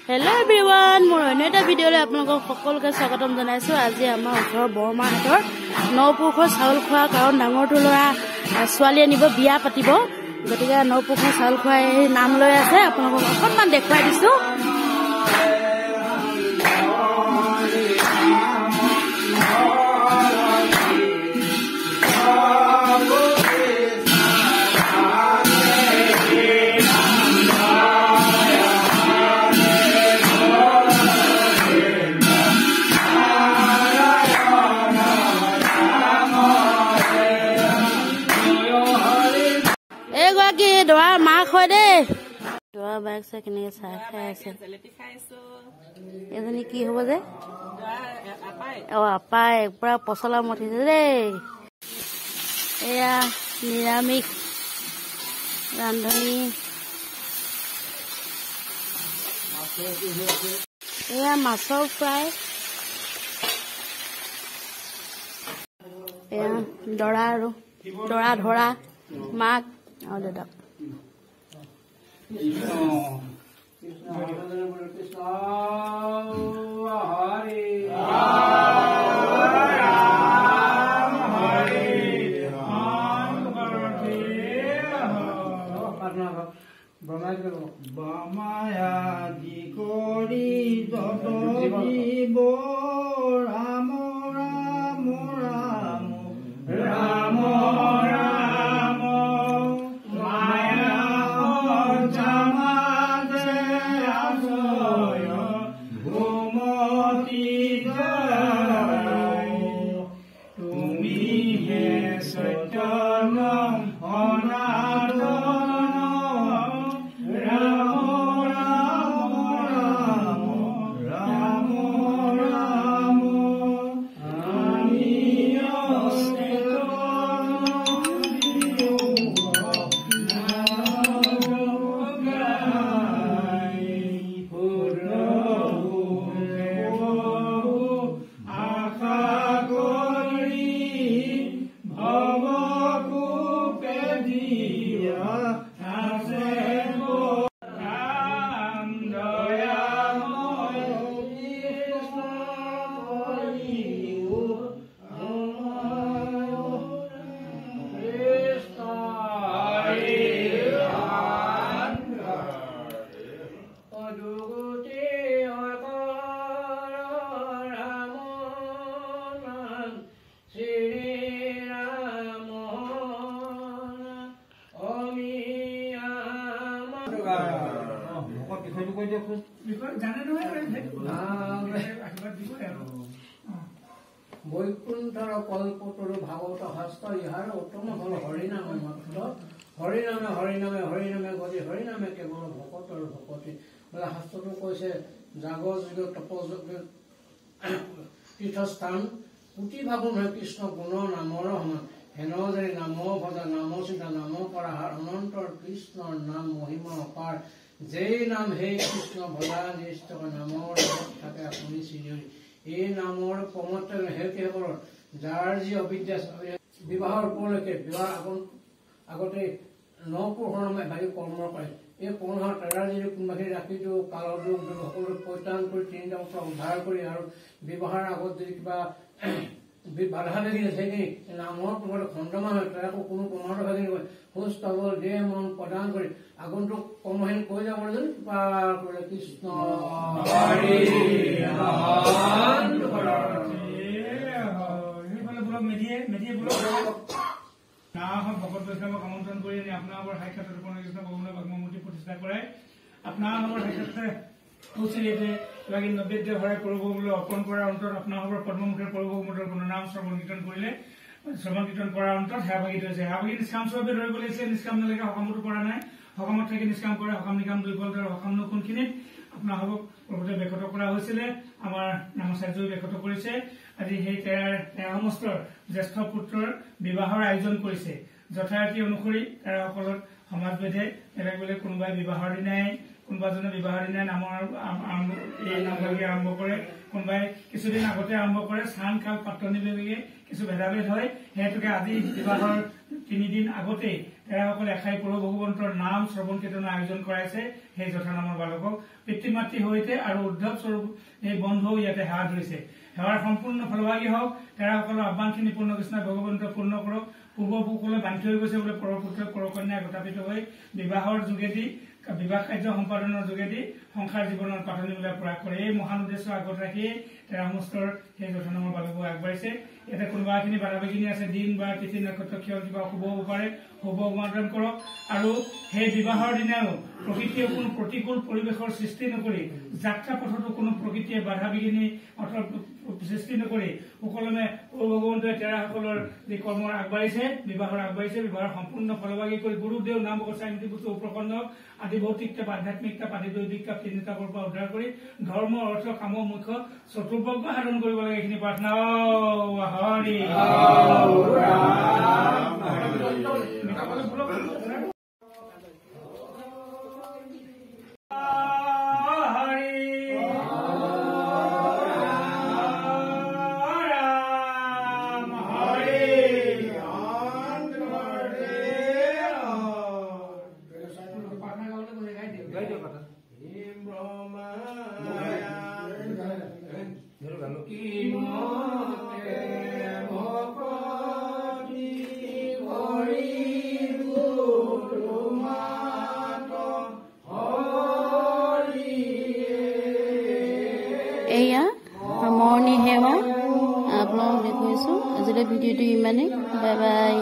Hello everyone मोर अन्य এটা ভিডিওলৈ আপোনালোকক সকলোকে স্বাগতম জনাইছো। আজি আমাৰ ওচৰৰ বৰমাহঁতৰ নপুখৰ চাউল খোৱা কাৰণ ডাঙৰটো ল'ৰা ছোৱালী আনিব বিয়া পাতিব, গতিকে নপুখৰ চাউল খোৱা নাম লৈ আছে। আপোনালোকক অকণমান দেখুৱাই দিছো। দৰা মাক হয় দেই, দৰা বাইক চাই কেনেকে চাহ খাই আছে। এজনী কি হব যে আপাই পুৰা পচলা মঠিছে দেই। এয়া নিৰামিষ ৰান্ধনি, এয়া মাছৰ ফ্ৰাই, এয়া দৰা আৰু দৰা ধৰা মাক আৰু দাদাক। বামায়াদি কৰি যত জীৱ ৰাম ৰাম ৰাম ৰাম ৰাম মায়া জামাজে আছয় ভূমতি তুমি হে সত্যন অনাথ বৈকুণ্ঠৰ কল্পতৰু ভাগৱত হস্ত ইহাৰ উত্তম হল হৰিনাম মাত্ৰ। হৰিনামে হৰিনামে হৰিনামে গতি হৰিনামে কেৱল ভকতৰ ভকতি বোলে শাস্ত্ৰটো কৈছে জাগযোগ্য তপযোগ্য তীৰ্থস্থান পুতি ভাবো নহয় কৃষ্ণ গুণৰ নামৰ সমান হেন যে নাম ভজা নাম চিন্তা নাম কৰা অনন্তৰ কৃষ্ণৰ নাম মহিমা অপাৰ যেই নাম হে কৃষ্ণ ভজা নিষ্ঠ নামৰ থাকে আপুনি চিনিয়ৰি। এই নামৰ কমতে হে কেৱল যাৰ যি অবিদ্যা বিবাহৰ উপলক্ষে বিবাহ আগতে নপুৰুষৰ নামে ভাবি কৰ্ম কৰে। এই কৰ্মৰ তেৰা যদি কোনোবাখিনি ৰাতিটো কালৰ দুখ সকলো পৰিত্ৰাণ কৰি তিনিটা বছৰ উদ্ধাৰ কৰি আৰু বিবাহৰ আগত যদি কিবা বাধা লাগি আছে নামৰ তোমাৰ খণ্ডমান হয় তাকো কোনো প্ৰমাণৰ ভাগি নকৰে সুস্থ হল দেহ মন প্ৰদান কৰি আগন্তুক কৰ্মখিনি কৈ যাব কৰিলে কৃষ্ণ ভকত বৈষ্ণৱক আমন্ত্ৰণ কৰি আপোনালোকৰ সাক্ষাৎ ভগৱানৰ প্ৰতিষ্ঠা কৰে। আপোনালোকৰ সাক্ষাৎ নৈবেদ্য ভৰাই প্ৰভুলৈ অৰ্পণ কৰাৰ অন্তত আপোনালোকৰ পদ্মমুখেৰ প্ৰভুমুখৰ গুণনাম শ্ৰৱণ কীৰ্তন কৰিলে শ্ৰৱণ কীৰ্তন কৰাৰ অন্তত সেৱাভাগিত হৈছে। সেৱাভাগী নিষ্কাম স্বৰূপে ধৰিব লাগিছে, নিষ্কাম নালাগে সকামতো কৰা নাই, সকামত থাকি নিষ্কাম কৰে, সকাম নিকাম দুৰ্বল দৰে সকামনো কোনখিনিত আপোনালোকক প্ৰভুতে ব্যাখ্যাত কৰা হৈছিলে। আমাৰ নামাচাৰ্যই ব্যাখ্যাত কৰিছে। আজি সেই তেৰাসমস্তৰ জ্যেষ্ঠ পুত্ৰৰ বিবাহৰ আয়োজন কৰিছে। যথাৰীতি অনুসৰি তেৰাসকলত সমাজভেদে বেলেগ বেলেগ কোনোবাই বিবাহৰ দিনাই কোনোবাজনে বিবাহৰ দিনাই নামৰ এই নামভাগি আৰম্ভ কৰে, কোনোবাই কিছুদিন আগতে আৰম্ভ কৰে, স্থান কাল পাতনি বিভাগে কিছু ভেদাভেদ হয়। হেতুকে আজি বিবাহৰ 3 দিন আগতে তেৰাসকলে এখাই প্ৰভু ভগৱন্তৰ নাম শ্ৰৱণ কীৰ্তনৰ আয়োজন কৰাইছে। সেই যথা নামৰ বালকক পিতৃ মাতৃ সৈতে আৰু উদ্ধৱ স্বৰূপ এই বন্ধুও ইয়াতে সেৱা ধৰিছে সেৱাৰ সম্পূৰ্ণ ফলভাগী হওক তেৰাসকলৰ আহ্বানখিনি পূৰ্ণ কৃষ্ণ ভগৱন্ত পূৰ্ণ কৰক পূৰ্বপুৰুষসকলে বান্ধি হৈ গৈছে বোলে পৰপুত্ৰ পৰকন্যা গোটাপিত হৈ বিবাহৰ যোগেদি বিবাহ কাৰ্য সম্পাদনৰ যোগেদি সংসাৰ জীৱনৰ পাতনি বিলাক প্ৰয়াস কৰে এই মহান উদ্দেশ্য আগত ৰাখি তেৰামস্তৰ সেই গঠনৰ বাবে আগবাঢ়িছে ইয়াতে কোনোবাখিনি বাধা বিঘিনি আছে দিন বা তিথি নক্ষত্ৰ ক্ষয় কিবা শুভ হ'ব পাৰে শুভ সমাধান কৰক আৰু সেই বিবাহৰ দিনাও প্ৰকৃতিয়ে কোনো প্ৰতিকূল পৰিৱেশৰ সৃষ্টি নকৰি যাত্ৰা পথতো কোনো প্ৰকৃতিয়ে বাধা বিঘিনি সৃষ্টি নকৰি সুকলমে ভগৱন্তই তেৰাসকলৰ যি কৰ্ম আগবাঢ়িছে বিবাহৰ সম্পূৰ্ণ ফলভাগী কৰি গুৰুদেৱ নাম গোস্বামী পুত্ৰ প্ৰকণ্ড আদি ভৌতিক তাপ আধ্যাত্মিক তাপ আদি দৈবিক তাপ তিনিটাকৰ পৰা উদ্ধাৰ কৰি ধৰ্ম অৰ্থ কাম মুখ্য চতুৰ্বৰ্গ সাধন কৰিব লাগে এইখিনি প্ৰাৰ্থনা হৰি এয়া সামৰণি সেৱা আপোনালোক দেখুৱাইছো আজিলৈ ভিডিঅ'টো ইমানেই বাই বাই